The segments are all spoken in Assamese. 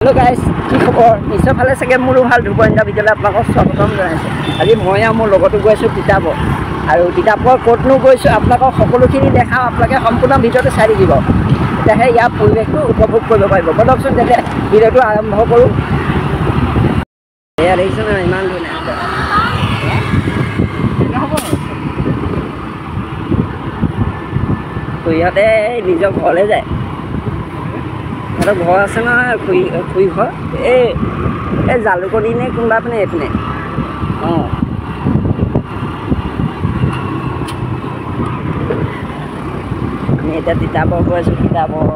হেল্ল' গাইজ, কি খবৰ? নিশ্চয় ভালে চাগে। মোৰো ভাল। ধ্ৰুৱইন্দ্ৰ বিদ্যালয় আপোনালোকক স্বাগতম জনাইছোঁ। আজি মই আৰু মোৰ লগতো গৈছোঁ তিতাবৰ, আৰু তিতাবৰ ক'তনো গৈছোঁ আপোনালোকক সকলোখিনি দেখাওঁ। আপোনালোকে সম্পূৰ্ণ ভিডিঅ'টো চাই থাকিব, তেতিয়াহে ইয়াৰ পৰিৱেশটো উপভোগ কৰিব পাৰিব। বলকচোন তেতিয়া ভিডিঅ'টো আৰম্ভ কৰোঁ। এয়া দেখিছোঁ নহয়, ইমান ধুনীয়া। খুৰীহঁতে নিজৰ ঘৰলৈ যায়। সিহঁতৰ ঘৰ আছে নহয়, খুৰী ঘৰ এই জালুকনী নে কোনোবা পিনে এইপিনে। অঁ, আমি এতিয়া তিতাবৰ গৈ আছোঁ। তিতাবৰ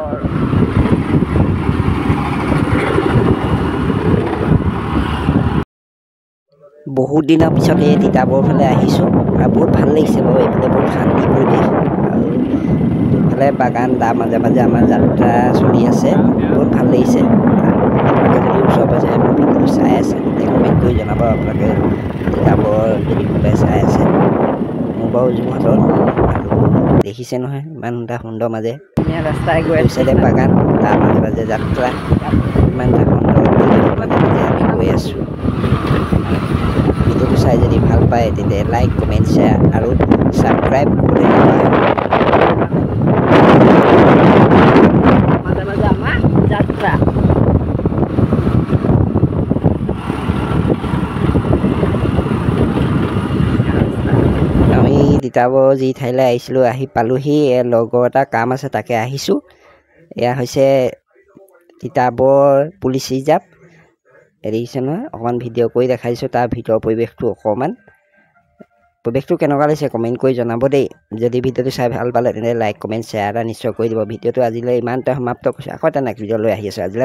বহুত দিনৰ পিছত এই তিতাবৰ ফালে আহিছোঁ আৰু বহুত ভাল লাগিছে বাৰু। এইফালে বহুত শান্তি পৰিৱেশ, আৰু এইফালে বাগান, তাৰ মাজে মাজে আমাৰ যাত্ৰা চলি আছে। বহুত ভাল লাগিছে। আপোনালোকে যদি ওচৰ পাজৰে মোৰ ভিডিঅ'টো চাই আছে, তেতিয়া কমেণ্ট কৰি জনাব আপোনালোকে তিতাবৰ যদি কোনোবাই চাই আছে। মোৰ বাৰু যোৰহাটৰ, আৰু দেখিছে নহয় ইমান এটা সুন্দৰ মাজে ৰাস্তাই গৈ চাইডে বাগান, তাৰ মাজে মাজে যাত্ৰা, ইমান এটা সুন্দৰ পৰিৱেশৰ মাজে মাজে আমি গৈ আছোঁ। ভিডিঅ'টো চাই যদি ভাল পায় তেতিয়া লাইক, কমেণ্ট, শ্বেয়াৰ আৰু ছাবস্ক্ৰাইব কৰিবলৈ নাপাহৰিব। মাজে মাজে আমাৰ যাত্ৰা। আমি তিতাবৰ যি ঠাইলৈ আহিছিলোঁ আহি পালোহি। লগৰ এটা কাম আছে তাকে আহিছোঁ। এয়া হৈছে তিতাবৰ পুলিচ ৰিজাৰ্ভ। দেখিছে নহয়, অকণমান ভিডিঅ' কৰি দেখাইছোঁ তাৰ ভিতৰৰ পৰিৱেশটো। পৰিৱেশটো কেনেকুৱা লাগিছে কমেণ্ট কৰি জনাব দেই। যদি ভিডিঅ'টো চাই ভাল পালে তেন্তে লাইক, কমেণ্ট, শ্বেয়াৰ এটা নিশ্চয় কৰি দিব। ভিডিঅ'টো আজিলৈ ইমানতে সমাপ্ত কৰিছোঁ। আকৌ এটা নেক্সট ভিডিঅ' লৈ আহি আছোঁ। আজিলৈ